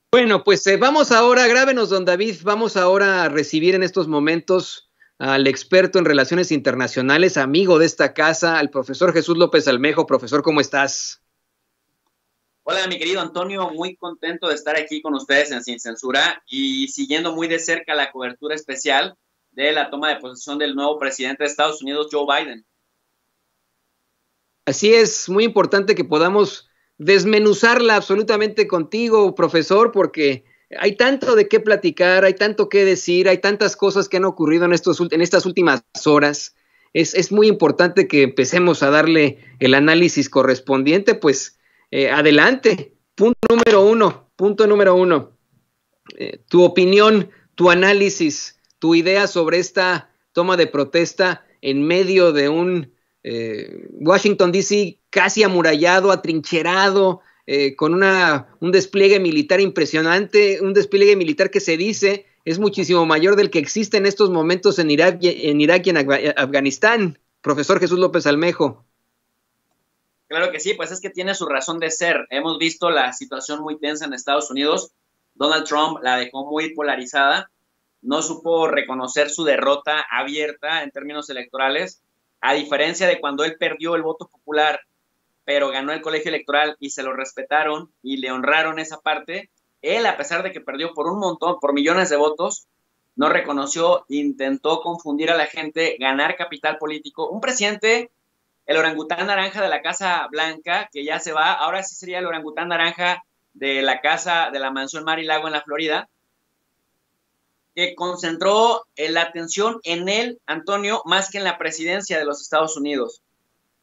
Bueno, pues vamos ahora, grábenos, don David, vamos ahora a recibir en estos momentos al experto en relaciones internacionales, amigo de esta casa, al profesor Jesús López Almejo. Profesor, ¿cómo estás? Hola, mi querido Antonio, muy contento de estar aquí con ustedes en Sin Censura y siguiendo muy de cerca la cobertura especial de la toma de posesión del nuevo presidente de Estados Unidos, Joe Biden. Así es, muy importante que podamos desmenuzarla absolutamente contigo, profesor, porque hay tanto de qué platicar, hay tanto que decir, hay tantas cosas que han ocurrido en estas últimas horas. Es muy importante que empecemos a darle el análisis correspondiente, pues adelante. Punto número uno. Tu opinión, tu análisis, tu idea sobre esta toma de protesta en medio de un Washington DC casi amurallado, atrincherado, con un despliegue militar impresionante, un despliegue militar que se dice es muchísimo mayor del que existe en estos momentos en Irak y en Afganistán. Profesor Jesús López Almejo. Claro que sí, pues es que tiene su razón de ser. Hemos visto la situación muy tensa en Estados Unidos. Donald Trump la dejó muy polarizada, no supo reconocer su derrota abierta en términos electorales, a diferencia de cuando él perdió el voto popular, pero ganó el colegio electoral y se lo respetaron y le honraron esa parte. Él, a pesar de que perdió por un montón, por millones de votos, no reconoció, intentó confundir a la gente, ganar capital político. Un presidente, el orangután naranja de la Casa Blanca, que ya se va, ahora sí sería el orangután naranja de la casa de la mansión Mar-y-Lago en la Florida, que concentró la atención en él, Antonio, más que en la presidencia de los Estados Unidos.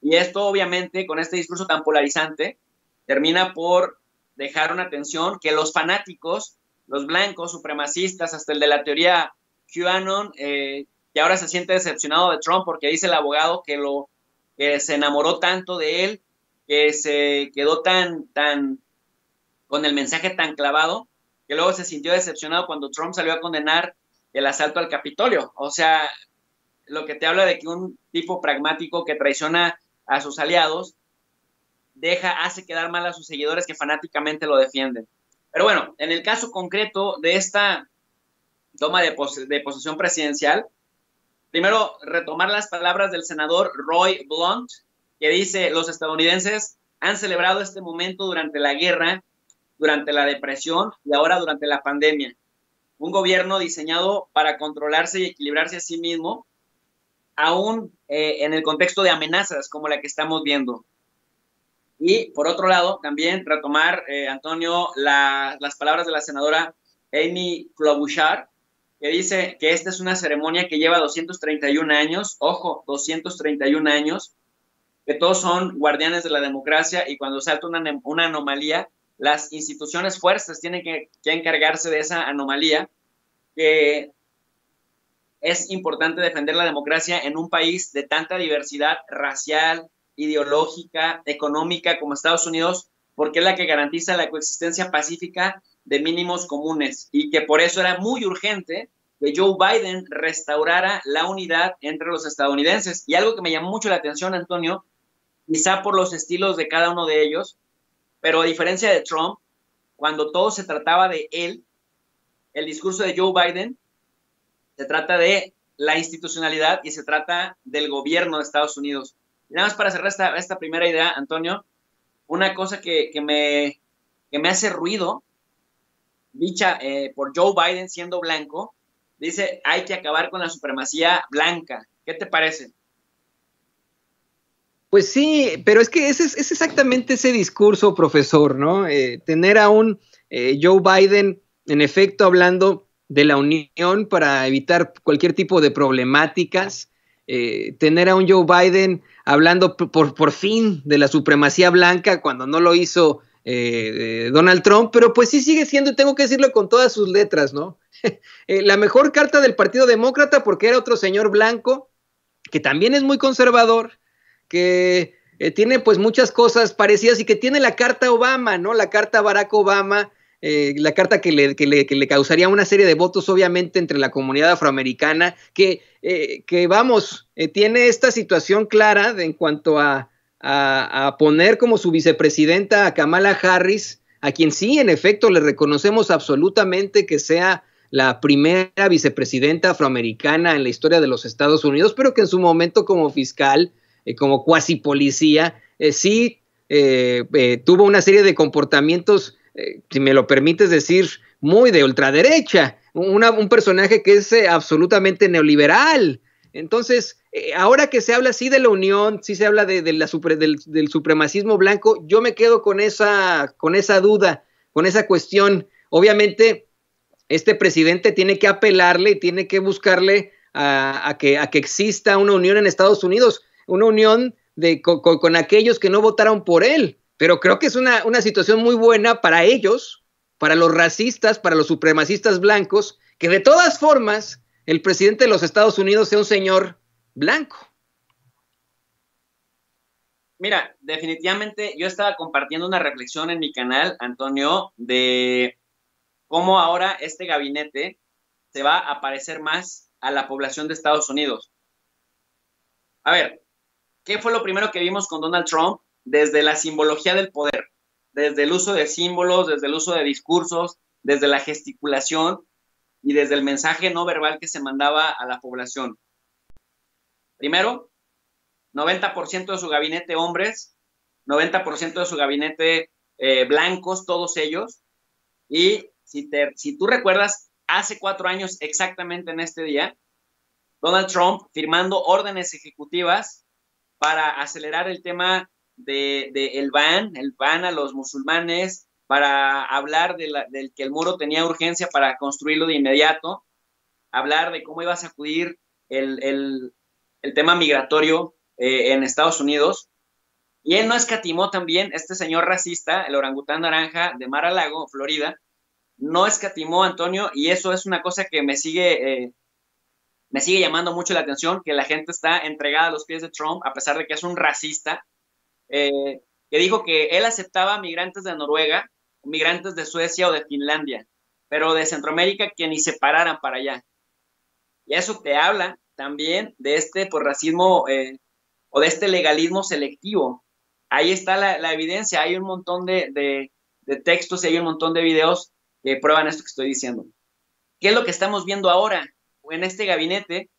Y esto, obviamente, con este discurso tan polarizante, termina por dejar una tensión que los fanáticos, los blancos, supremacistas, hasta el de la teoría QAnon, que ahora se siente decepcionado de Trump porque dice el abogado que se enamoró tanto de él, que se quedó tan con el mensaje tan clavado, que luego se sintió decepcionado cuando Trump salió a condenar el asalto al Capitolio. O sea, lo que te habla de que un tipo pragmático que traiciona a sus aliados hace quedar mal a sus seguidores que fanáticamente lo defienden. Pero bueno, en el caso concreto de esta toma de posesión presidencial, primero retomar las palabras del senador Roy Blunt, que dice: los estadounidenses han celebrado este momento durante la guerra, durante la depresión y ahora durante la pandemia. Un gobierno diseñado para controlarse y equilibrarse a sí mismo, aún en el contexto de amenazas como la que estamos viendo. Y por otro lado, también retomar, Antonio, las palabras de la senadora Amy Klobuchar, que dice que esta es una ceremonia que lleva 231 años, ojo, 231 años, que todos son guardianes de la democracia y cuando salta una anomalía, las instituciones fuertes tienen que encargarse de esa anomalía, que es importante defender la democracia en un país de tanta diversidad racial, ideológica, económica como Estados Unidos, porque es la que garantiza la coexistencia pacífica de mínimos comunes y que por eso era muy urgente que Joe Biden restaurara la unidad entre los estadounidenses. Y algo que me llamó mucho la atención, Antonio, quizá por los estilos de cada uno de ellos, pero a diferencia de Trump, cuando todo se trataba de él, el discurso de Joe Biden se trata de la institucionalidad y se trata del gobierno de Estados Unidos. Y nada más para cerrar esta primera idea, Antonio, una cosa que me hace ruido, dicha por Joe Biden siendo blanco, dice: hay que acabar con la supremacía blanca. ¿Qué te parece? Pues sí, pero es que es exactamente ese discurso, profesor, ¿no? Tener a un Joe Biden, en efecto, hablando de la unión para evitar cualquier tipo de problemáticas, tener a un Joe Biden hablando por fin de la supremacía blanca cuando no lo hizo Donald Trump, pero pues sí sigue siendo, y tengo que decirlo con todas sus letras, ¿no? La mejor carta del Partido Demócrata, porque era otro señor blanco, que también es muy conservador, que tiene pues muchas cosas parecidas y que tiene la carta Obama, ¿no? La carta Barack Obama, la carta que le causaría una serie de votos obviamente entre la comunidad afroamericana, que vamos, tiene esta situación clara en cuanto a poner como su vicepresidenta a Kamala Harris, a quien sí, en efecto, le reconocemos absolutamente que sea la primera vicepresidenta afroamericana en la historia de los Estados Unidos, pero que en su momento como fiscal, como cuasi policía, sí tuvo una serie de comportamientos, si me lo permites decir, muy de ultraderecha, un personaje que es absolutamente neoliberal. Entonces, ahora que se habla así de la unión, sí se habla del supremacismo blanco, yo me quedo con esa duda, con esa cuestión. Obviamente, este presidente tiene que apelarle, tiene que buscarle a que exista una unión en Estados Unidos, una unión con aquellos que no votaron por él. Pero creo que es una situación muy buena para ellos, para los racistas, para los supremacistas blancos, que de todas formas el presidente de los Estados Unidos sea un señor blanco. Mira, definitivamente yo estaba compartiendo una reflexión en mi canal, Antonio, de cómo ahora este gabinete se va a parecer más a la población de Estados Unidos. A ver, ¿qué fue lo primero que vimos con Donald Trump? Desde la simbología del poder, desde el uso de símbolos, desde el uso de discursos, desde la gesticulación y desde el mensaje no verbal que se mandaba a la población. Primero, 90% de su gabinete hombres, 90% de su gabinete blancos, todos ellos. Y si tú recuerdas, hace 4 años exactamente en este día, Donald Trump firmando órdenes ejecutivas para acelerar el tema el ban a los musulmanes, para hablar del que el muro tenía urgencia para construirlo de inmediato, hablar de cómo iba a sacudir el tema migratorio en Estados Unidos. Y él no escatimó también, este señor racista, el orangután naranja de Mar-a-Lago, Florida, no escatimó, Antonio, y eso es una cosa que me sigue llamando mucho la atención, que la gente está entregada a los pies de Trump, a pesar de que es un racista, que dijo que él aceptaba migrantes de Noruega, migrantes de Suecia o de Finlandia, pero de Centroamérica que ni se pararan para allá. Y eso te habla también de este racismo o de este legalismo selectivo. Ahí está la evidencia, hay un montón de textos y hay un montón de videos que prueban esto que estoy diciendo. ¿Qué es lo que estamos viendo ahora en este gabinete?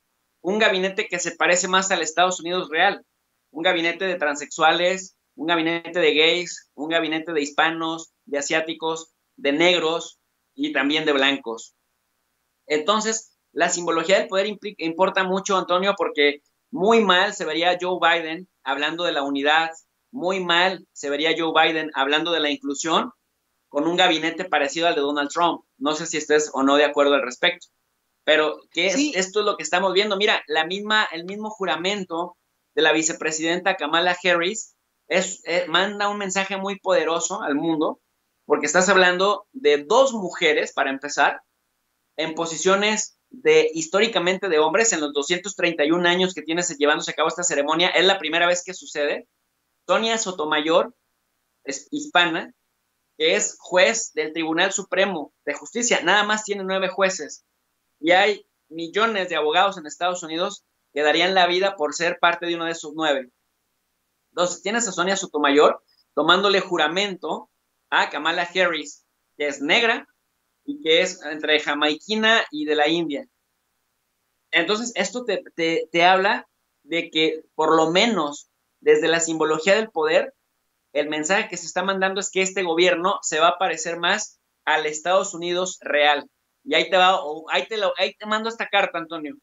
Un gabinete que se parece más al Estados Unidos real, un gabinete de transexuales, un gabinete de gays, un gabinete de hispanos, de asiáticos, de negros y también de blancos. Entonces, la simbología del poder importa mucho, Antonio, porque muy mal se vería Joe Biden hablando de la unidad, muy mal se vería Joe Biden hablando de la inclusión con un gabinete parecido al de Donald Trump. No sé si estés o no de acuerdo al respecto, pero sí. Esto es lo que estamos viendo. Mira, el mismo juramento de la vicepresidenta Kamala Harris manda un mensaje muy poderoso al mundo, porque estás hablando de 2 mujeres, para empezar, en posiciones históricamente de hombres, en los 231 años que tiene llevándose a cabo esta ceremonia, es la primera vez que sucede. Sonia Sotomayor es hispana, que es juez del Tribunal Supremo de Justicia, nada más tiene 9 jueces, y hay millones de abogados en Estados Unidos que darían la vida por ser parte de uno de esos 9. Entonces, tienes a Sonia Sotomayor tomándole juramento a Kamala Harris, que es negra y que es entre jamaiquina y de la India. Entonces, esto te habla de que, por lo menos, desde la simbología del poder, el mensaje que se está mandando es que este gobierno se va a parecer más al Estados Unidos real. Y ahí te mando esta carta, Antonio,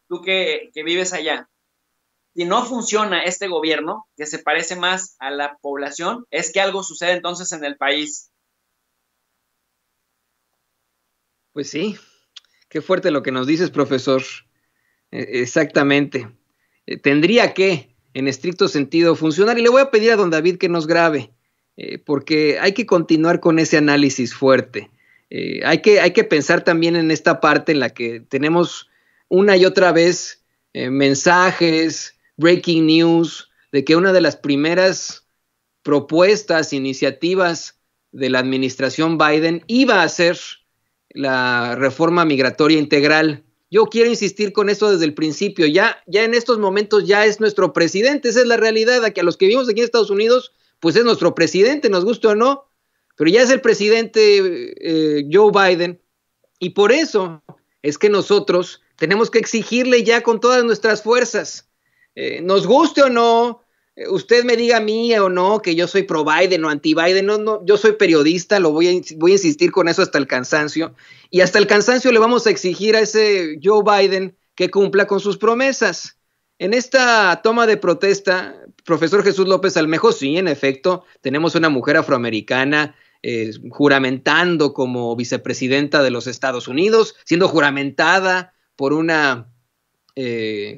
tú que vives allá. Si no funciona este gobierno, que se parece más a la población, es que algo sucede entonces en el país. Pues sí, qué fuerte lo que nos dices, profesor. Exactamente. Tendría que, en estricto sentido, funcionar. Y le voy a pedir a don David que nos grabe, porque hay que continuar con ese análisis fuerte. Hay que pensar también en esta parte en la que tenemos una y otra vez mensajes, breaking news, de que una de las primeras propuestas, iniciativas de la administración Biden iba a ser la reforma migratoria integral. Yo quiero insistir con esto desde el principio. Ya en estos momentos ya es nuestro presidente. Esa es la realidad, a los que vivimos aquí en Estados Unidos, pues es nuestro presidente, nos guste o no. pero ya es el presidente Joe Biden, y por eso es que nosotros tenemos que exigirle ya con todas nuestras fuerzas, nos guste o no, usted me diga a mí o no que yo soy pro Biden o anti Biden, no, yo soy periodista, voy a insistir con eso hasta el cansancio, y hasta el cansancio le vamos a exigir a ese Joe Biden que cumpla con sus promesas. En esta toma de protesta, profesor Jesús López Almejo, sí, en efecto, tenemos una mujer afroamericana juramentando como vicepresidenta de los Estados Unidos, siendo juramentada por una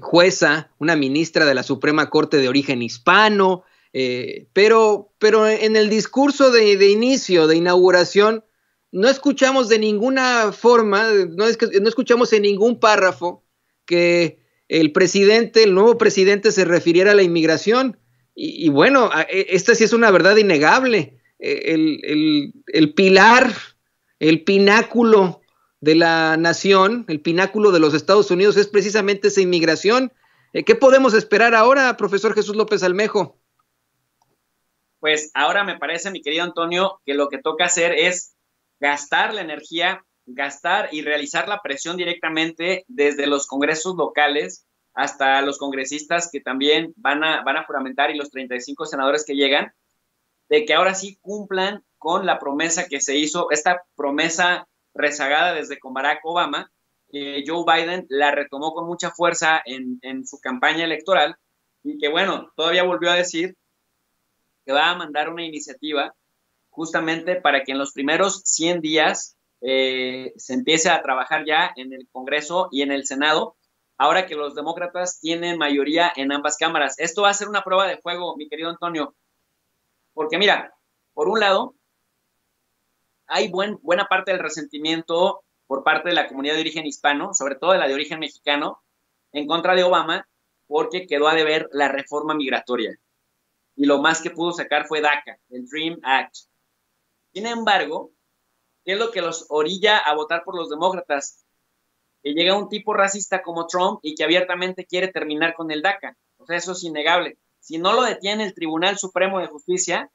jueza, una ministra de la Suprema Corte de origen hispano, pero en el discurso de inicio, de inauguración, no escuchamos de ninguna forma, no escuchamos en ningún párrafo que el nuevo presidente se refiriera a la inmigración. Y bueno, esta sí es una verdad innegable. El pilar, el pináculo de la nación, el pináculo de los Estados Unidos es precisamente esa inmigración. ¿Qué podemos esperar ahora, profesor Jesús López Almejo? Pues ahora me parece, mi querido Antonio, que lo que toca hacer es gastar la energía, gastar y realizar la presión directamente desde los congresos locales hasta los congresistas que también van a juramentar y los 35 senadores que llegan, de que ahora sí cumplan con la promesa que se hizo, esta promesa rezagada desde con Barack Obama, que Joe Biden la retomó con mucha fuerza en su campaña electoral y que, bueno, todavía volvió a decir que va a mandar una iniciativa justamente para que en los primeros 100 días se empiece a trabajar ya en el Congreso y en el Senado, ahora que los demócratas tienen mayoría en ambas cámaras. Esto va a ser una prueba de fuego, mi querido Antonio, porque mira, por un lado, hay buena parte del resentimiento por parte de la comunidad de origen hispano, sobre todo de la de origen mexicano, en contra de Obama, porque quedó a deber la reforma migratoria. Y lo más que pudo sacar fue DACA, el Dream Act. Sin embargo, ¿qué es lo que los orilla a votar por los demócratas? Que llega un tipo racista como Trump y que abiertamente quiere terminar con el DACA. O sea, eso es innegable. Si no lo detiene el Tribunal Supremo de Justicia,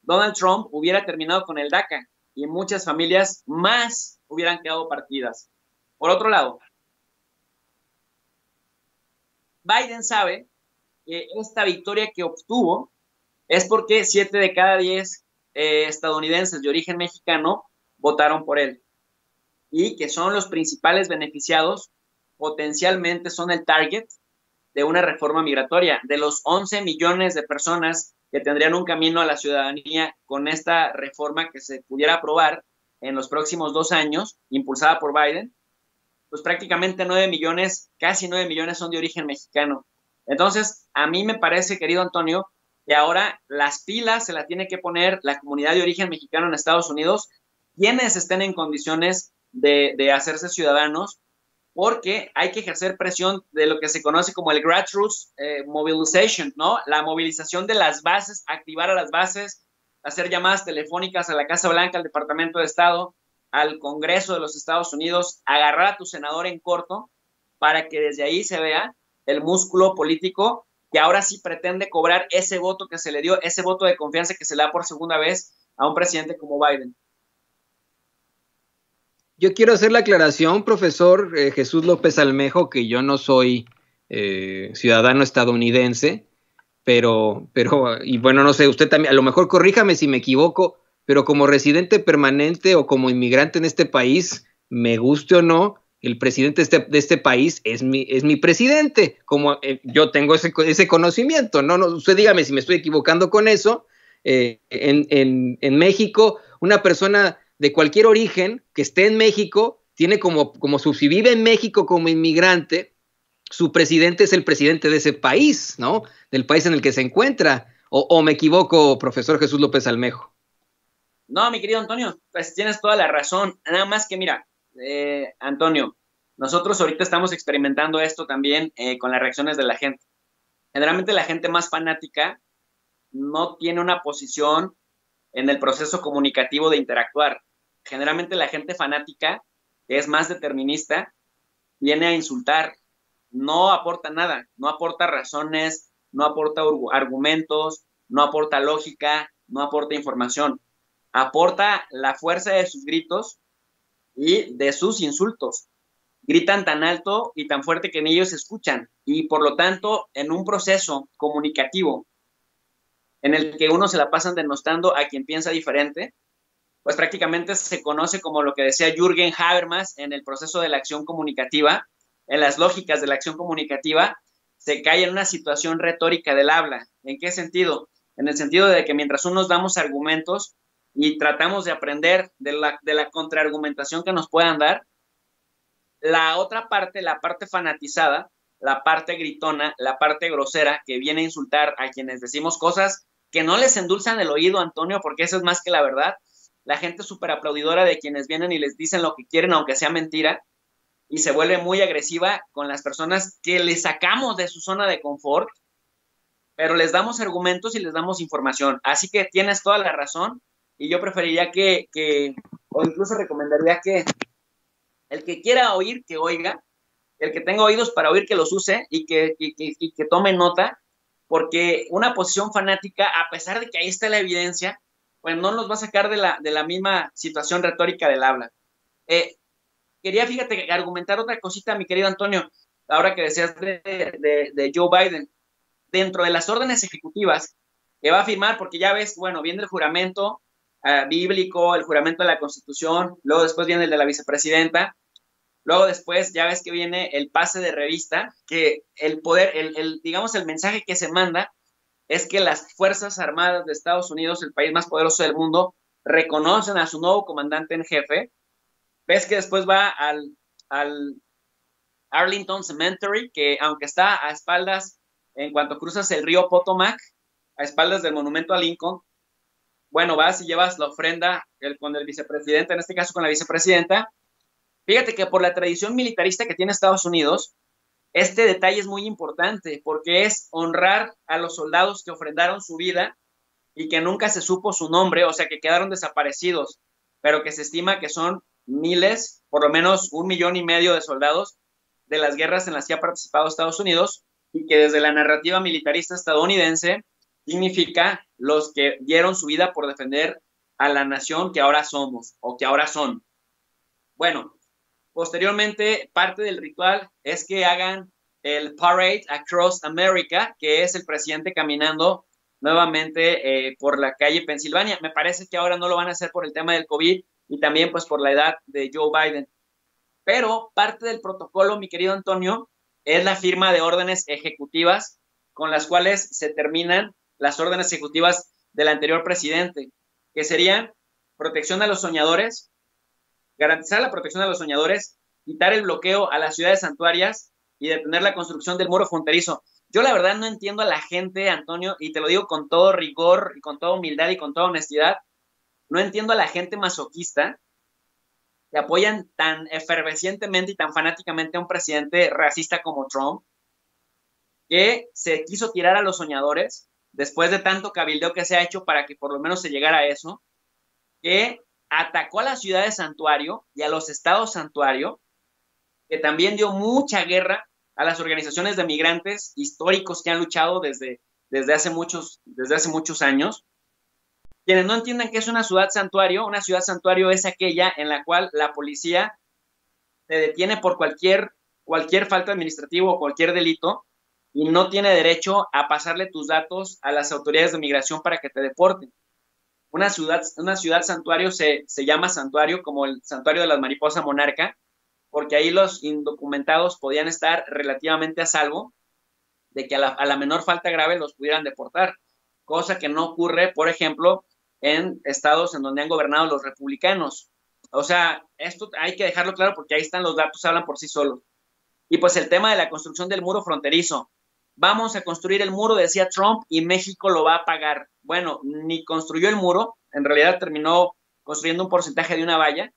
Donald Trump hubiera terminado con el DACA y muchas familias más hubieran quedado partidas. Por otro lado, Biden sabe que esta victoria que obtuvo es porque 7 de cada 10 estadounidenses de origen mexicano votaron por él y que son los principales beneficiados, potencialmente son el target de una reforma migratoria. De los 11 millones de personas que tendrían un camino a la ciudadanía con esta reforma que se pudiera aprobar en los próximos 2 años, impulsada por Biden, pues prácticamente 9 millones, casi 9 millones son de origen mexicano. Entonces, a mí me parece, querido Antonio, que ahora las pilas se las tiene que poner la comunidad de origen mexicano en Estados Unidos, quienes estén en condiciones de hacerse ciudadanos, porque hay que ejercer presión de lo que se conoce como el grassroots mobilization, ¿no? La movilización de las bases, activar a las bases, hacer llamadas telefónicas a la Casa Blanca, al Departamento de Estado, al Congreso de los Estados Unidos, agarrar a tu senador en corto para que desde ahí se vea el músculo político que ahora sí pretende cobrar ese voto que se le dio, ese voto de confianza que se le da por segunda vez a un presidente como Biden. Yo quiero hacer la aclaración, profesor Jesús López Almejo, que yo no soy ciudadano estadounidense, pero, y bueno, no sé, usted también, a lo mejor corríjame si me equivoco, pero como residente permanente o como inmigrante en este país, me guste o no, el presidente de este país es mi presidente, como yo tengo ese conocimiento, ¿no? Usted dígame si me estoy equivocando con eso. En México, una persona de cualquier origen que esté en México tiene como si vive en México como inmigrante, su presidente es el presidente de ese país, ¿no? Del país en el que se encuentra. ¿O me equivoco, profesor Jesús López Almejo? No, mi querido Antonio, pues tienes toda la razón. Nada más que mira, Antonio, nosotros ahorita estamos experimentando esto también con las reacciones de la gente. Generalmente la gente más fanática no tiene una posición en el proceso comunicativo de interactuar. Generalmente la gente fanática, que es más determinista, viene a insultar, no aporta nada, no aporta razones, no aporta argumentos, no aporta lógica, no aporta información. aporta la fuerza de sus gritos y de sus insultos. Gritan tan alto y tan fuerte que en ellos se escuchan, y por lo tanto, en un proceso comunicativo en el que uno se la pasan denostando a quien piensa diferente, pues prácticamente se conoce como lo que decía Jürgen Habermas en el proceso de la acción comunicativa, en las lógicas de la acción comunicativa, se cae en una situación retórica del habla. ¿En qué sentido? En el sentido de que mientras unos damos argumentos y tratamos de aprender de la contraargumentación que nos puedan dar, la otra parte, la parte fanatizada, la parte gritona, la parte grosera, que viene a insultar a quienes decimos cosas que no les endulzan el oído, Antonio, porque eso es más que la verdad. La gente súper aplaudidora de quienes vienen y les dicen lo que quieren, aunque sea mentira, y se vuelve muy agresiva con las personas que les sacamos de su zona de confort, pero les damos argumentos y les damos información. Así que tienes toda la razón, y yo preferiría o incluso recomendaría que el que quiera oír, que oiga, el que tenga oídos para oír, que los use y que tome nota, porque una posición fanática, a pesar de que ahí está la evidencia, pues no nos va a sacar de la misma situación retórica del habla. Quería, fíjate, argumentar otra cosita, mi querido Antonio, ahora que decías de Joe Biden. Dentro de las órdenes ejecutivas que va a firmar, porque ya ves, bueno, viene el juramento bíblico, el juramento de la Constitución, luego después viene el de la vicepresidenta, luego después ya ves que viene el pase de revista, que el poder, digamos, el mensaje que se manda es que las Fuerzas Armadas de Estados Unidos, el país más poderoso del mundo, reconocen a su nuevo comandante en jefe. Ves que después va al Arlington Cemetery, que aunque está a espaldas, en cuanto cruzas el río Potomac, a espaldas del monumento a Lincoln, bueno, vas y llevas la ofrenda con el vicepresidente, en este caso con la vicepresidenta. Fíjate que por la tradición militarista que tiene Estados Unidos, este detalle es muy importante porque es honrar a los soldados que ofrendaron su vida y que nunca se supo su nombre, o sea, que quedaron desaparecidos, pero que se estima que son miles, por lo menos 1,5 millones de soldados de las guerras en las que ha participado Estados Unidos, y que desde la narrativa militarista estadounidense significa los que dieron su vida por defender a la nación que ahora somos o que ahora son. Bueno, posteriormente, parte del ritual es que hagan el Parade Across America, que es el presidente caminando nuevamente por la calle Pensilvania. Me parece que ahora no lo van a hacer por el tema del COVID y también pues por la edad de Joe Biden. Pero parte del protocolo, mi querido Antonio, es la firma de órdenes ejecutivas con las cuales se terminan las órdenes ejecutivas del anterior presidente, que serían protección a los soñadores, garantizar la protección a los soñadores, quitar el bloqueo a las ciudades santuarias y detener la construcción del muro fronterizo. Yo la verdad no entiendo a la gente, Antonio, y te lo digo con todo rigor y con toda humildad y con toda honestidad, no entiendo a la gente masoquista que apoyan tan efervescientemente y tan fanáticamente a un presidente racista como Trump, que se quiso tirar a los soñadores después de tanto cabildeo que se ha hecho para que por lo menos se llegara a eso, que atacó a las ciudades santuario y a los estados santuario, que también dio mucha guerra a las organizaciones de migrantes históricos que han luchado desde hace muchos años. Quienes no entiendan qué es una ciudad santuario es aquella en la cual la policía te detiene por cualquier falta administrativa o cualquier delito y no tiene derecho a pasarle tus datos a las autoridades de migración para que te deporten. Una ciudad santuario se llama santuario, como el santuario de la mariposa monarca, porque ahí los indocumentados podían estar relativamente a salvo de que a la menor falta grave los pudieran deportar, cosa que no ocurre, por ejemplo, en estados en donde han gobernado los republicanos. O sea, esto hay que dejarlo claro porque ahí están los datos, hablan por sí solos. Y pues el tema de la construcción del muro fronterizo. Vamos a construir el muro, decía Trump, y México lo va a pagar. Bueno, ni construyó el muro, en realidad terminó construyendo un porcentaje de una valla,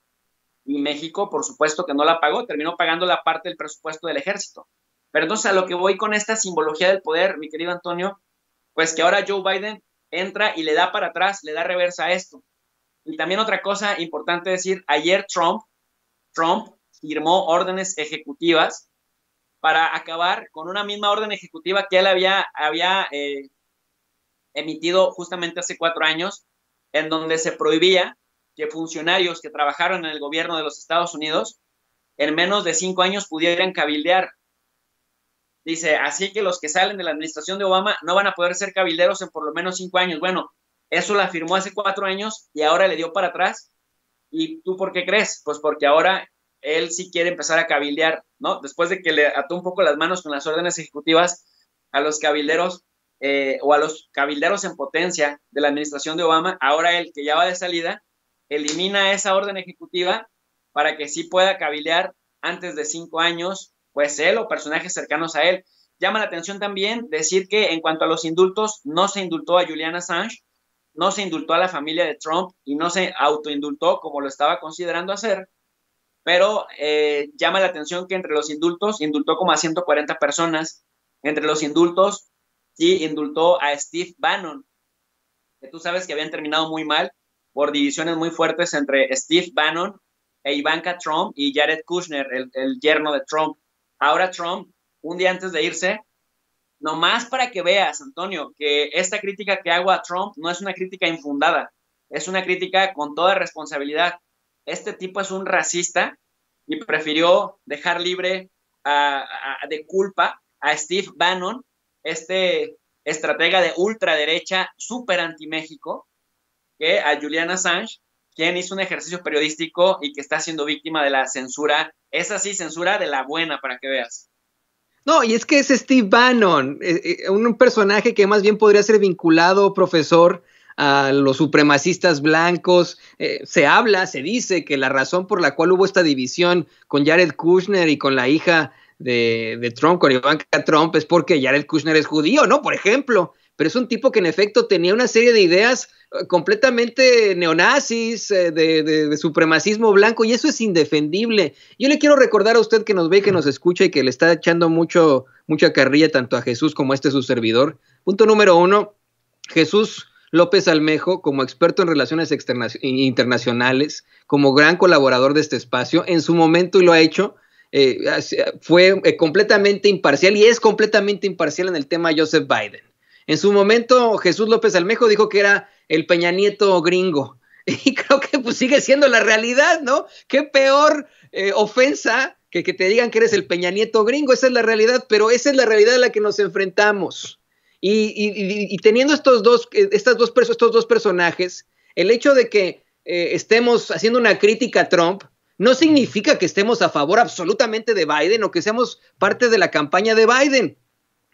y México, por supuesto que no la pagó, terminó pagando la parte del presupuesto del ejército. Pero entonces a lo que voy con esta simbología del poder, mi querido Antonio, pues que ahora Joe Biden entra y le da para atrás, le da reversa a esto. Y también otra cosa importante decir, ayer Trump firmó órdenes ejecutivas para acabar con una misma orden ejecutiva que él había emitido justamente hace 4 años, en donde se prohibía que funcionarios que trabajaron en el gobierno de los Estados Unidos en menos de 5 años pudieran cabildear. Dice, así que los que salen de la administración de Obama no van a poder ser cabilderos en por lo menos 5 años. Bueno, eso la firmó hace 4 años y ahora le dio para atrás. ¿Y tú por qué crees? Pues porque ahora él sí quiere empezar a cabildear, ¿no? Después de que le ató un poco las manos con las órdenes ejecutivas a los cabilderos o a los cabilderos en potencia de la administración de Obama, ahora él, que ya va de salida, elimina esa orden ejecutiva para que sí pueda cabildear antes de 5 años, pues él o personajes cercanos a él. Llama la atención también decir que en cuanto a los indultos, no se indultó a Julian Assange, no se indultó a la familia de Trump y no se autoindultó como lo estaba considerando hacer, pero llama la atención que entre los indultos, indultó como a 140 personas, entre los indultos, sí indultó a Steve Bannon, que tú sabes que habían terminado muy mal por divisiones muy fuertes entre Steve Bannon e Ivanka Trump y Jared Kushner, el yerno de Trump. Ahora Trump, un día antes de irse, nomás para que veas, Antonio, que esta crítica que hago a Trump no es una crítica infundada, es una crítica con toda responsabilidad. Este tipo es un racista y prefirió dejar libre de culpa a Steve Bannon, este estratega de ultraderecha súper anti-México, que a Julian Assange, quien hizo un ejercicio periodístico y que está siendo víctima de la censura, esa sí, censura de la buena, para que veas. No, y es que es Steve Bannon, un personaje que más bien podría ser vinculado, profesor, a los supremacistas blancos. Se dice que la razón por la cual hubo esta división con Jared Kushner y con la hija de Trump, con Ivanka Trump, es porque Jared Kushner es judío, ¿no? Por ejemplo, pero es un tipo que en efecto tenía una serie de ideas completamente neonazis, de supremacismo blanco, y eso es indefendible. Yo le quiero recordar a usted que nos ve, que nos escucha y que le está echando mucha carrilla tanto a Jesús como a su servidor. Punto número 1, Jesús López Almejo, como experto en relaciones internacionales, como gran colaborador de este espacio, en su momento, y lo ha hecho, fue completamente imparcial y es completamente imparcial en el tema Joseph Biden. En su momento, Jesús López Almejo dijo que era el Peña Nieto gringo. Y creo que pues sigue siendo la realidad, ¿no? Qué peor ofensa que te digan que eres el Peña Nieto gringo. Esa es la realidad, pero esa es la realidad a la que nos enfrentamos. Y teniendo estos dos personajes, el hecho de que estemos haciendo una crítica a Trump no significa que estemos a favor absolutamente de Biden o que seamos parte de la campaña de Biden.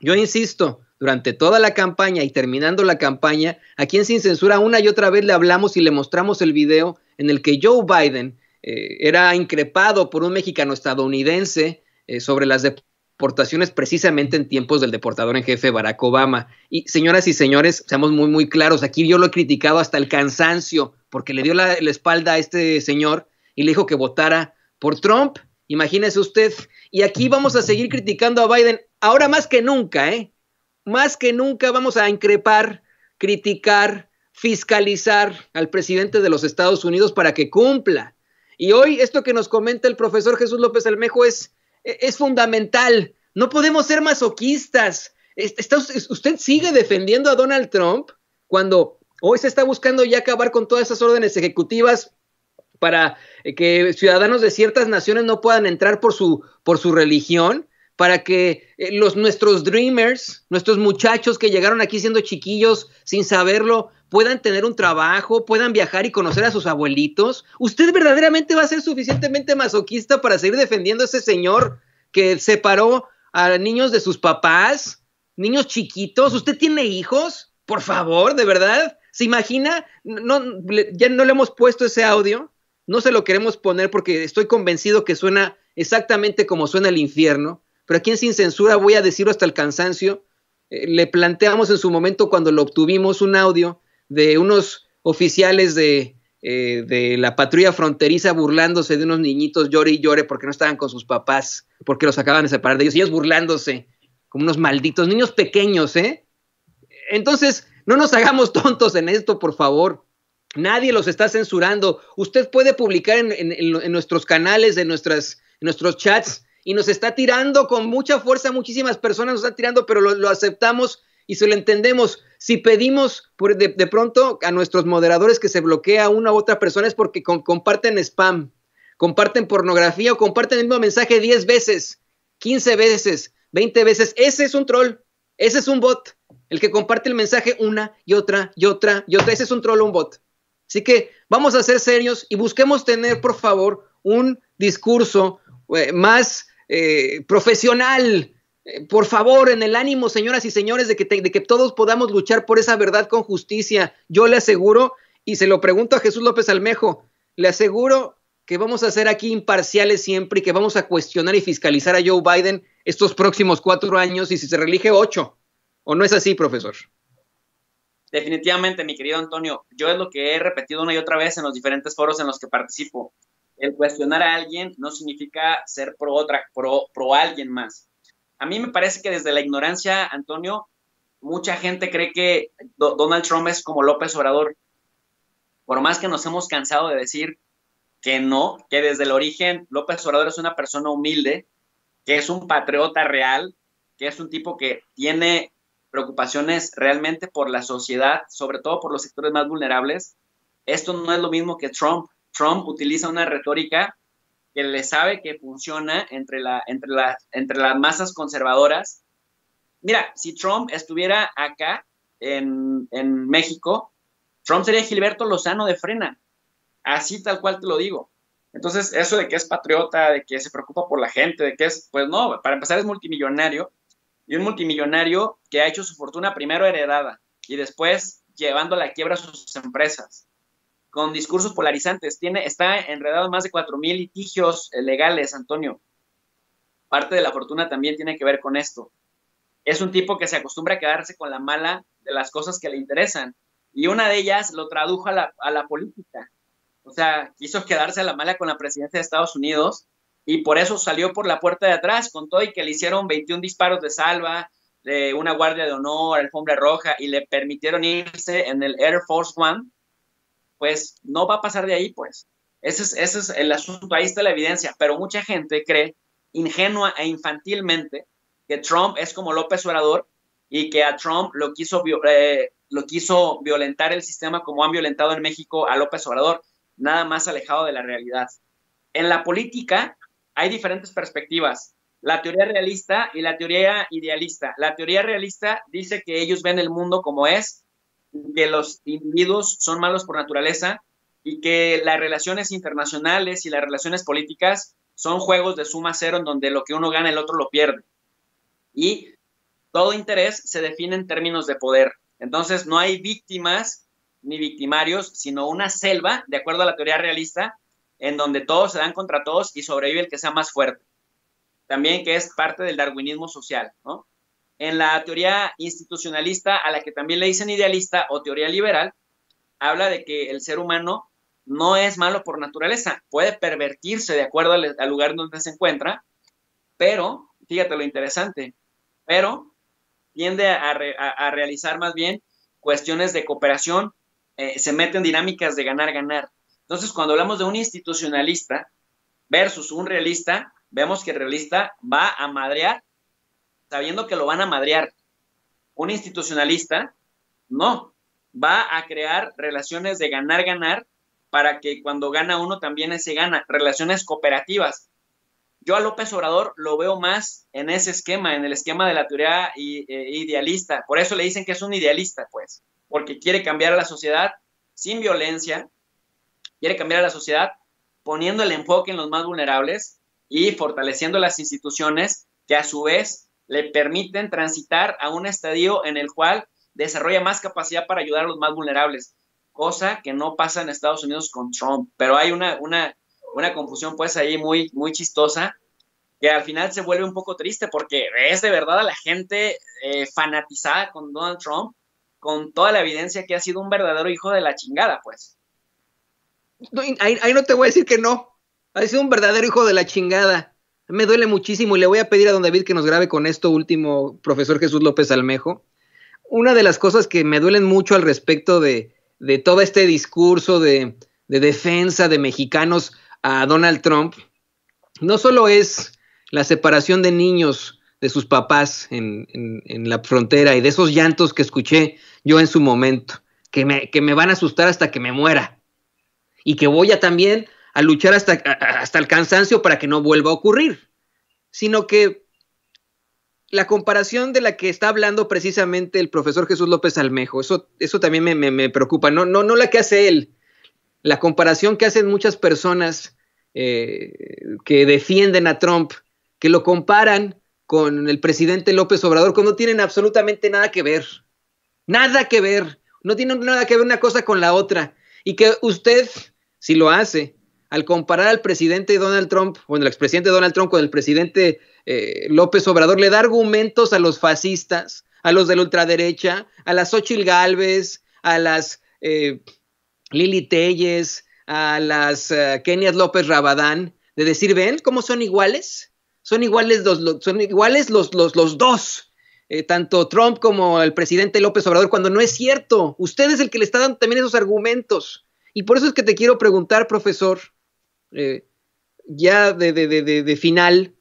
Yo insisto, durante toda la campaña y terminando la campaña, aquí en Sin Censura una y otra vez le hablamos y le mostramos el video en el que Joe Biden era increpado por un mexicano estadounidense sobre las deportaciones precisamente en tiempos del deportador en jefe Barack Obama. Y señoras y señores, seamos muy muy claros, aquí yo lo he criticado hasta el cansancio porque le dio la espalda a este señor y le dijo que votara por Trump. Imagínese usted. Y aquí vamos a seguir criticando a Biden, ahora más que nunca, más que nunca vamos a increpar, criticar, fiscalizar al presidente de los Estados Unidos para que cumpla. Y hoy esto que nos comenta el profesor Jesús López Almejo es fundamental. No podemos ser masoquistas. Usted sigue defendiendo a Donald Trump cuando hoy se está buscando ya acabar con todas esas órdenes ejecutivas para que ciudadanos de ciertas naciones no puedan entrar por su religión, para que nuestros dreamers, nuestros muchachos que llegaron aquí siendo chiquillos sin saberlo, puedan tener un trabajo, puedan viajar y conocer a sus abuelitos. ¿Usted verdaderamente va a ser suficientemente masoquista para seguir defendiendo a ese señor que separó a niños de sus papás, niños chiquitos? ¿Usted tiene hijos? Por favor, ¿de verdad? ¿Se imagina? Ya no le hemos puesto ese audio, no se lo queremos poner porque estoy convencido que suena exactamente como suena el infierno. Pero aquí en Sin Censura voy a decirlo hasta el cansancio. Le planteamos en su momento cuando lo obtuvimos un audio de unos oficiales de la patrulla fronteriza burlándose de unos niñitos llore y llore porque no estaban con sus papás, porque los acaban de separar de ellos, y ellos burlándose como unos malditos niños pequeños, Entonces, no nos hagamos tontos en esto, por favor. Nadie los está censurando. Usted puede publicar en nuestros canales, en nuestros chats, y nos está tirando con mucha fuerza, muchísimas personas nos están tirando, pero lo aceptamos y se lo entendemos. Si pedimos de pronto a nuestros moderadores que se bloquee a una u otra persona es porque comparten spam, comparten pornografía o comparten el mismo mensaje 10 veces, 15 veces, 20 veces. Ese es un troll, ese es un bot, el que comparte el mensaje una y otra y otra y otra. Ese es un troll o un bot. Así que vamos a ser serios y busquemos tener, por favor, un discurso más profesional. Por favor, en el ánimo, señoras y señores, de que todos podamos luchar por esa verdad con justicia. Yo le aseguro, y se lo pregunto a Jesús López Almejo, le aseguro que vamos a ser aquí imparciales siempre y que vamos a cuestionar y fiscalizar a Joe Biden estos próximos 4 años y si se reelige 8. ¿O no es así, profesor? Definitivamente, mi querido Antonio. Yo es lo que he repetido una y otra vez en los diferentes foros en los que participo. El cuestionar a alguien no significa ser pro alguien más. A mí me parece que desde la ignorancia, Antonio, mucha gente cree que Donald Trump es como López Obrador. Por más que nos hemos cansado de decir que no, que desde el origen López Obrador es una persona humilde, que es un patriota real, que es un tipo que tiene preocupaciones realmente por la sociedad, sobre todo por los sectores más vulnerables. Esto no es lo mismo que Trump. Trump utiliza una retórica que le sabe que funciona entre las masas conservadoras. Mira, si Trump estuviera acá en México, Trump sería Gilberto Lozano de Frena. Así tal cual te lo digo. Entonces, eso de que es patriota, de que se preocupa por la gente, de que es, pues no, para empezar es multimillonario, y un multimillonario que ha hecho su fortuna primero heredada y después llevando a la quiebra a sus empresas, con discursos polarizantes. Está enredado en más de 4,000 litigios legales, Antonio. Parte de la fortuna también tiene que ver con esto. Es un tipo que se acostumbra a quedarse con la mala de las cosas que le interesan, y una de ellas lo tradujo a la política. O sea, quiso quedarse a la mala con la presidencia de Estados Unidos y por eso salió por la puerta de atrás, con todo y que le hicieron 21 disparos de salva, de una guardia de honor, alfombra roja, y le permitieron irse en el Air Force One. Pues no va a pasar de ahí, pues. Ese es el asunto, ahí está la evidencia, pero mucha gente cree ingenua e infantilmente que Trump es como López Obrador y que a Trump lo quiso violentar el sistema como han violentado en México a López Obrador. Nada más alejado de la realidad. En la política hay diferentes perspectivas, la teoría realista y la teoría idealista. La teoría realista dice que ellos ven el mundo como es, que los individuos son malos por naturaleza y que las relaciones internacionales y las relaciones políticas son juegos de suma cero en donde lo que uno gana el otro lo pierde. Y todo interés se define en términos de poder. Entonces no hay víctimas ni victimarios, sino una selva, de acuerdo a la teoría realista, en donde todos se dan contra todos y sobrevive el que sea más fuerte. También que es parte del darwinismo social, ¿no? En la teoría institucionalista, a la que también le dicen idealista o teoría liberal, habla de que el ser humano no es malo por naturaleza, puede pervertirse de acuerdo al lugar donde se encuentra, pero, fíjate lo interesante, pero tiende a realizar más bien cuestiones de cooperación, se meten dinámicas de ganar-ganar. Entonces, cuando hablamos de un institucionalista versus un realista, vemos que el realista va a madrear sabiendo que lo van a madrear. Un institucionalista no, va a crear relaciones de ganar-ganar para que cuando gana uno también se gana, relaciones cooperativas. Yo a López Obrador lo veo más en ese esquema, en el esquema de la teoría idealista. Por eso le dicen que es un idealista, pues, porque quiere cambiar a la sociedad sin violencia, quiere cambiar a la sociedad poniendo el enfoque en los más vulnerables y fortaleciendo las instituciones que a su vez le permiten transitar a un estadio en el cual desarrolla más capacidad para ayudar a los más vulnerables, cosa que no pasa en Estados Unidos con Trump. Pero hay una confusión pues ahí muy, muy chistosa, que al final se vuelve un poco triste porque es de verdad a la gente fanatizada con Donald Trump, con toda la evidencia que ha sido un verdadero hijo de la chingada, pues. No, ahí no te voy a decir que no. Ha sido un verdadero hijo de la chingada. Me duele muchísimo y le voy a pedir a don David que nos grabe con esto último, profesor Jesús López Almejo. Una de las cosas que me duelen mucho al respecto de todo este discurso de defensa de mexicanos a Donald Trump, no solo es la separación de niños de sus papás en la frontera y de esos llantos que escuché yo en su momento, que me van a asustar hasta que me muera y que voy a también a luchar hasta el cansancio para que no vuelva a ocurrir, sino que la comparación de la que está hablando precisamente el profesor Jesús López Almejo, eso también me preocupa, no la que hace él, la comparación que hacen muchas personas que defienden a Trump, que lo comparan con el presidente López Obrador, cuando no tienen absolutamente nada que ver, no tienen nada que ver una cosa con la otra, y que usted, si lo hace, al comparar al presidente Donald Trump, bueno, el expresidente Donald Trump con el presidente López Obrador, le da argumentos a los fascistas, a los de la ultraderecha, a las Xóchitl Gálvez, a las Lili Telles, a las Kenias López Rabadán, de decir, ¿ven cómo son iguales? Son iguales los dos, tanto Trump como el presidente López Obrador, cuando no es cierto. Usted es el que le está dando también esos argumentos. Y por eso es que te quiero preguntar, profesor, ya de final,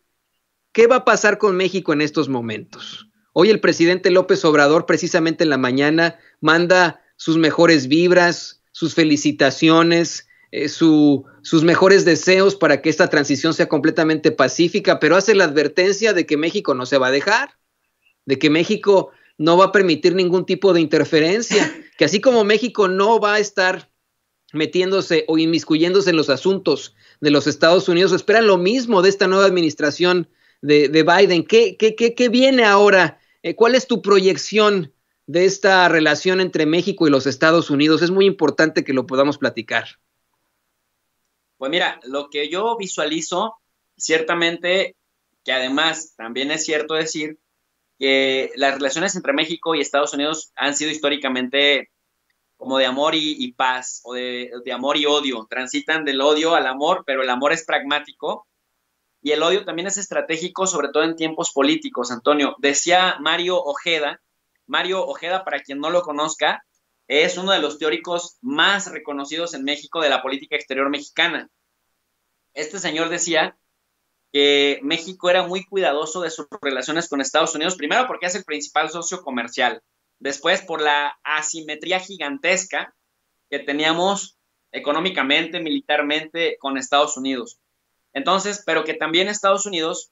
¿qué va a pasar con México en estos momentos? Hoy el presidente López Obrador, precisamente en la mañana, manda sus mejores vibras, sus felicitaciones, sus mejores deseos para que esta transición sea completamente pacífica, pero hace la advertencia de que México no se va a dejar, de que México no va a permitir ningún tipo de interferencia, que así como México no va a estar metiéndose o inmiscuyéndose en los asuntos de los Estados Unidos, esperan lo mismo de esta nueva administración de Biden. ¿Qué viene ahora? ¿Cuál es tu proyección de esta relación entre México y los Estados Unidos? Es muy importante que lo podamos platicar. Pues mira, lo que yo visualizo, ciertamente, que además también es cierto decir que las relaciones entre México y Estados Unidos han sido históricamente como de amor y paz, o de amor y odio, transitan del odio al amor, pero el amor es pragmático y el odio también es estratégico, sobre todo en tiempos políticos, Antonio. Decía Mario Ojeda, para quien no lo conozca, es uno de los teóricos más reconocidos en México de la política exterior mexicana. Este señor decía que México era muy cuidadoso de sus relaciones con Estados Unidos, primero porque es el principal socio comercial, después por la asimetría gigantesca que teníamos económicamente, militarmente con Estados Unidos. Entonces, pero que también Estados Unidos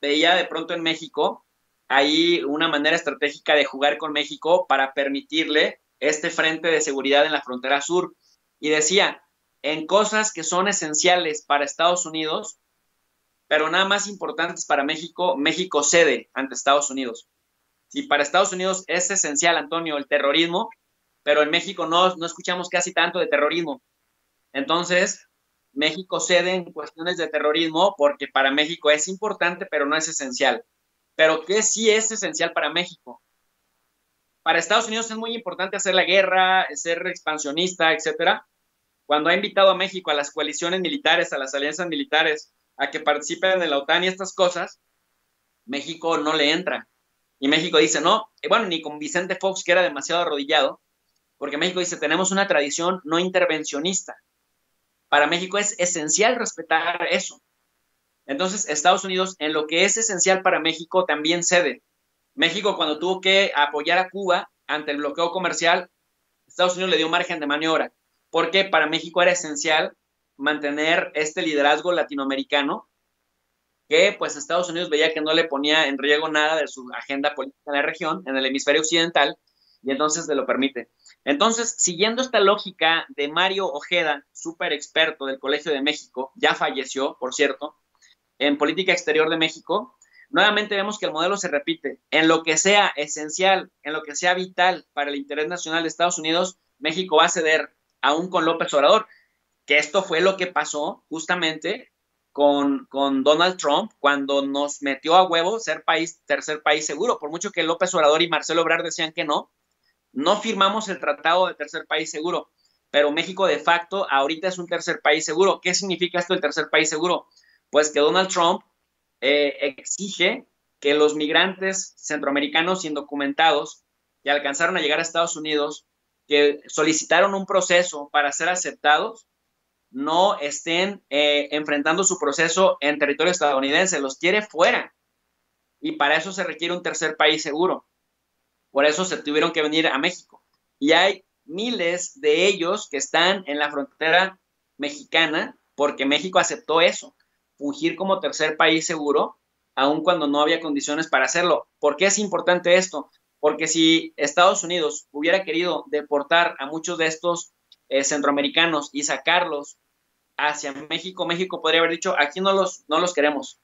veía de pronto en México ahí una manera estratégica de jugar con México para permitirle este frente de seguridad en la frontera sur. Y decía, en cosas que son esenciales para Estados Unidos, pero nada más importantes para México, México cede ante Estados Unidos. Si para Estados Unidos es esencial, Antonio, el terrorismo, pero en México no escuchamos casi tanto de terrorismo. Entonces, México cede en cuestiones de terrorismo porque para México es importante, pero no es esencial. Pero ¿qué sí es esencial para México? Para Estados Unidos es muy importante hacer la guerra, ser expansionista, etcétera. Cuando ha invitado a México a las coaliciones militares, a las alianzas militares, a que participen en la OTAN y estas cosas, México no le entra. Y México dice, no, bueno, ni con Vicente Fox, que era demasiado arrodillado, porque México dice, tenemos una tradición no intervencionista. Para México es esencial respetar eso. Entonces, Estados Unidos, en lo que es esencial para México, también cede. México, cuando tuvo que apoyar a Cuba ante el bloqueo comercial, Estados Unidos le dio margen de maniobra, porque para México era esencial mantener este liderazgo latinoamericano, que pues Estados Unidos veía que no le ponía en riesgo nada de su agenda política en la región, en el hemisferio occidental, y entonces lo permite. Entonces, siguiendo esta lógica de Mario Ojeda, súper experto del Colegio de México, ya falleció, por cierto, en política exterior de México, nuevamente vemos que el modelo se repite. En lo que sea esencial, en lo que sea vital para el interés nacional de Estados Unidos, México va a ceder, aún con López Obrador, que esto fue lo que pasó justamente con Donald Trump cuando nos metió a huevo ser tercer país seguro. Por mucho que López Obrador y Marcelo Ebrard decían que no firmamos el tratado de tercer país seguro, pero México de facto ahorita es un tercer país seguro. ¿Qué significa esto del tercer país seguro? Pues que Donald Trump exige que los migrantes centroamericanos indocumentados que alcanzaron a llegar a Estados Unidos, que solicitaron un proceso para ser aceptados, no estén enfrentando su proceso en territorio estadounidense, los quiere fuera. y para eso se requiere un tercer país seguro. Por eso se tuvieron que venir a México. Y hay miles de ellos que están en la frontera mexicana porque México aceptó eso, fungir como tercer país seguro, aun cuando no había condiciones para hacerlo. ¿Por qué es importante esto? Porque si Estados Unidos hubiera querido deportar a muchos de estos centroamericanos y sacarlos hacia México, México podría haber dicho, aquí no los queremos.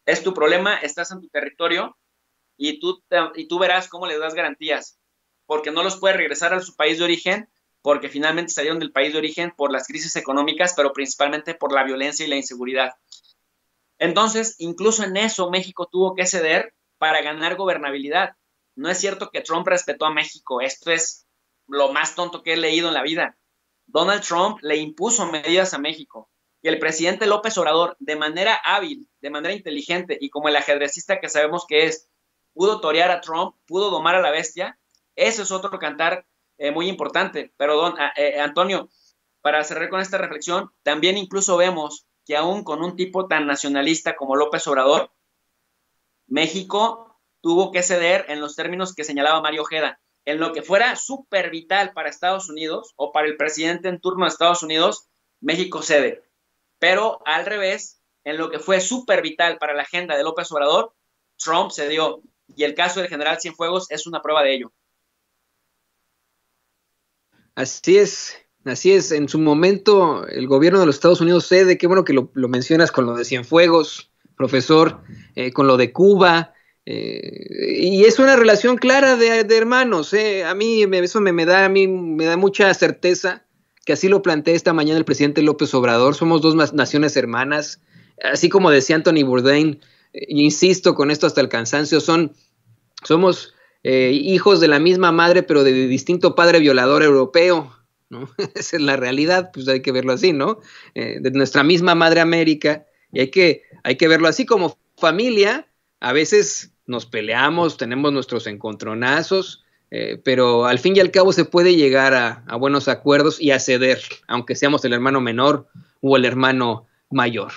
Es tu problema, estás en tu territorio y tú verás cómo les das garantías, porque no los puede regresar a su país de origen, porque finalmente salieron del país de origen por las crisis económicas, pero principalmente por la violencia y la inseguridad. Entonces, incluso en eso México tuvo que ceder para ganar gobernabilidad. No es cierto que Trump respetó a México, esto es lo más tonto que he leído en la vida. Donald Trump le impuso medidas a México y el presidente López Obrador, de manera hábil, de manera inteligente y como el ajedrecista que sabemos que es, pudo torear a Trump, pudo domar a la bestia. Eso es otro cantar muy importante. Pero, Antonio, para cerrar con esta reflexión, también incluso vemos que aún con un tipo tan nacionalista como López Obrador, México tuvo que ceder en los términos que señalaba Mario Ojeda. En lo que fuera súper vital para Estados Unidos o para el presidente en turno de Estados Unidos, México cede. Pero al revés, en lo que fue súper vital para la agenda de López Obrador, Trump cedió. Y el caso del general Cienfuegos es una prueba de ello. Así es. En su momento, el gobierno de los Estados Unidos cede. Qué bueno que lo mencionas con lo de Cienfuegos, profesor, con lo de Cuba. Y es una relación clara de hermanos. A mí eso me da mucha certeza que así lo plantea esta mañana el presidente López Obrador. Somos dos naciones hermanas. Así como decía Anthony Bourdain, insisto con esto hasta el cansancio, somos hijos de la misma madre, pero de distinto padre violador europeo, ¿no? Esa es la realidad, pues hay que verlo así, ¿no? De nuestra misma madre América, y hay que verlo así como familia. A veces nos peleamos, tenemos nuestros encontronazos, pero al fin y al cabo se puede llegar a buenos acuerdos y a ceder, aunque seamos el hermano menor o el hermano mayor.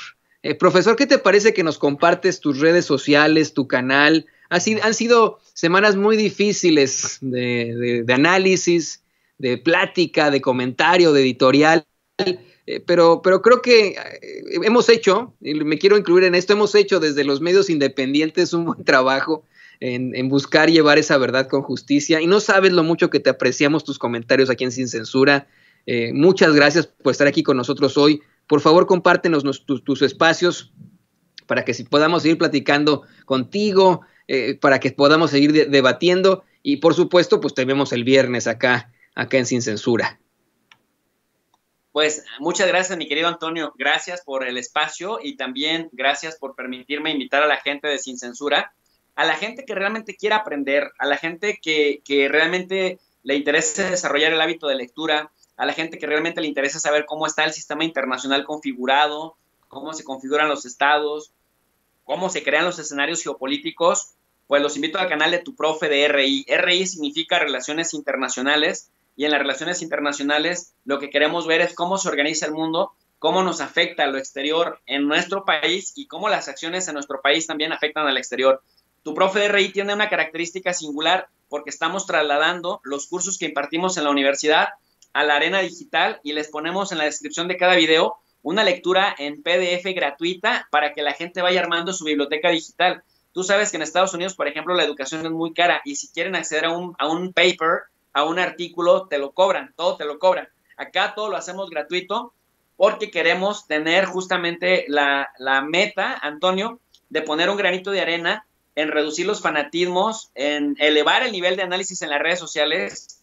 Profesor, ¿qué te parece que nos compartes tus redes sociales, tu canal? Han sido semanas muy difíciles de análisis, de plática, de comentario, de editorial, pero creo que hemos hecho, y me quiero incluir en esto, hemos hecho desde los medios independientes un buen trabajo en buscar llevar esa verdad con justicia, y no sabes lo mucho que te apreciamos tus comentarios aquí en Sin Censura. Muchas gracias por estar aquí con nosotros hoy. Por favor, compártenos tus espacios para que podamos seguir platicando contigo, para que podamos seguir debatiendo, y por supuesto, pues te vemos el viernes acá en Sin Censura. Pues muchas gracias, mi querido Antonio. Gracias por el espacio y también gracias por permitirme invitar a la gente de Sin Censura, a la gente que realmente quiera aprender, a la gente que realmente le interese desarrollar el hábito de lectura, a la gente que realmente le interesa saber cómo está el sistema internacional configurado, cómo se configuran los estados, cómo se crean los escenarios geopolíticos. Pues los invito al canal de Tu Profe de RI. RI significa Relaciones Internacionales, y en las relaciones internacionales lo que queremos ver es cómo se organiza el mundo, cómo nos afecta lo exterior en nuestro país y cómo las acciones en nuestro país también afectan al exterior. Tu Profe de RI tiene una característica singular porque estamos trasladando los cursos que impartimos en la universidad a la arena digital y les ponemos en la descripción de cada video una lectura en PDF gratuita para que la gente vaya armando su biblioteca digital. Tú sabes que en Estados Unidos, por ejemplo, la educación es muy cara y si quieren acceder a un paper, a un artículo, te lo cobran, todo te lo cobran. Acá todo lo hacemos gratuito porque queremos tener justamente la meta, Antonio, de poner un granito de arena en reducir los fanatismos, en elevar el nivel de análisis en las redes sociales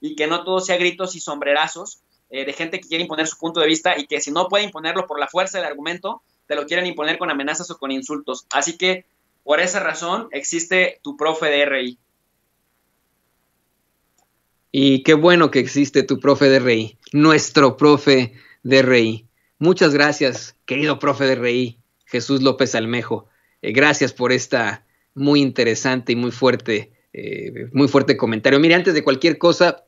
y que no todo sea gritos y sombrerazos de gente que quiere imponer su punto de vista y que si no puede imponerlo por la fuerza del argumento, te lo quieren imponer con amenazas o con insultos. Así que por esa razón existe Tu Profe de RI. Y qué bueno que existe Tu Profe de RI, nuestro Profe de RI. Muchas gracias, querido Profe de RI, Jesús López Almejo. Gracias por esta muy interesante y muy fuerte comentario. Mire, antes de cualquier cosa,